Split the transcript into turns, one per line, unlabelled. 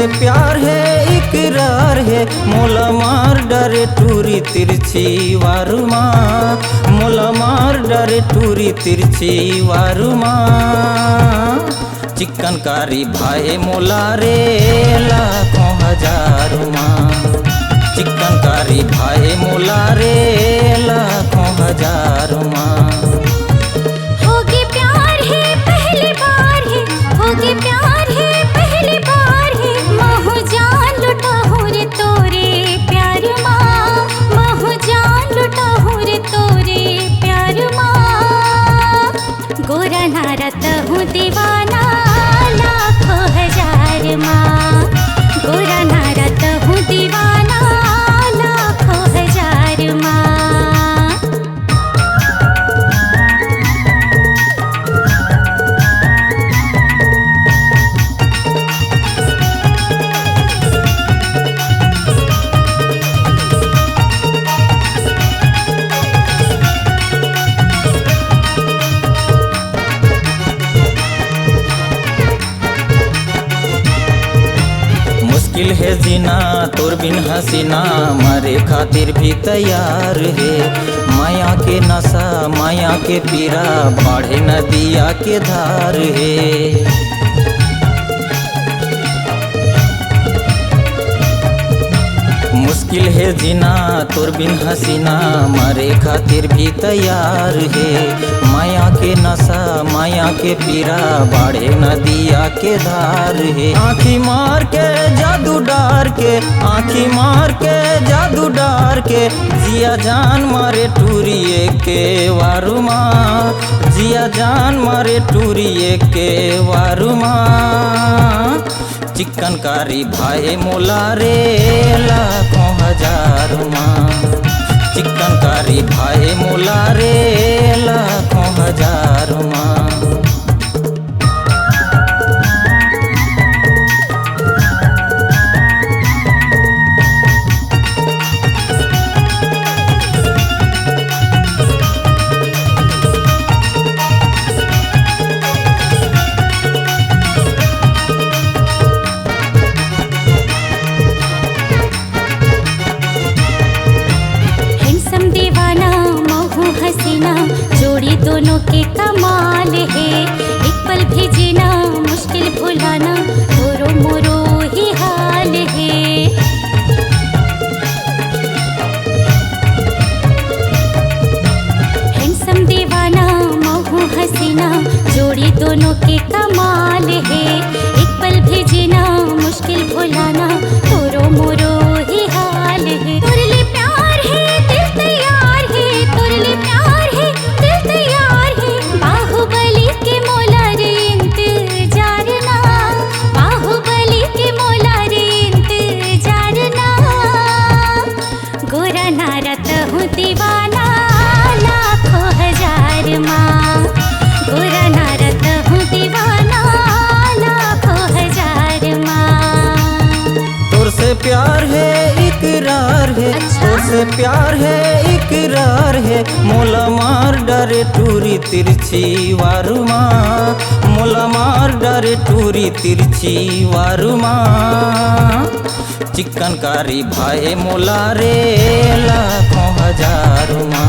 प्यार है इकरार है, मोला मार डरे टूरी तिरछी वारुमा, मोला मार डरे टूरी तिरछी वारुमा। चिकनकारी भाई मोला रे लाखों हजारुमा, चिकनकारी भाई मोला रे लाखों हजारुमा।
होगी प्यार है पहली बार है, होगी प्यार है पहली बार है, महु जान लुटा हूँ रे तोरे प्यार माँ, महु जान लुटा हूँ रे तोरे प्यार माँ। गोरा नारत हूँ दीवाना लाखों हजार माँ, गोरा नारत हूँ दीवाना लाखों हजार माँ।
मुश्किल है जीना तोर बिन हसीना, मरे खातिर भी तैयार है। माया के नशा माया के पीरा, बढ़े नदिया के धार है। मुश्किल है जीना तोर बिन हसीना, मरे खातिर भी तैयार है। माया के नशा माया के पीरा, बाढ़े नदिया के धार है। आँखी मार के जादू डार के, आँखी मार के जादू डार के, जिया जान मारे टूरिए के वारुमा, जिया जान मारे टूरिए के वारुमा। चिकनकारी भाई मोला रे लाखों हजारुमा, चिकनकारी भाई मोला रे लाखों हजारुमा।
जोड़ी दोनों के कमाल है, एक पल भी जीना मुश्किल भुलाना, मोरो मोरो ही हाल है। हैंडसम दीवाना महू हसीना, जोड़ी दोनों के कमाल है, एक पल भी जीना मुश्किल भुलाना, मोरो मोरो ही हाल है। तुरले प्यार है दिल तैयार है, तुरले प्यार है दिल तैयार है, बाहुबली के मौला रे इंतजार ना, बाहुबली के मौला रे इंतजार ना। गोरा नारत हूँ दीवाना लाखों हजार माँ, गोरा नारत हूँ दीवाना लाखों हजार माँ।
तोर से प्यार है इकरार है, तोर से प्यार है इकरार है, मोला मार डरे टूरी तिरछी वारुमा, मोला मार डरे टूरी तिरछी वारुमा। चिकनकारी भाई मोला रे लाखों हजारुमा।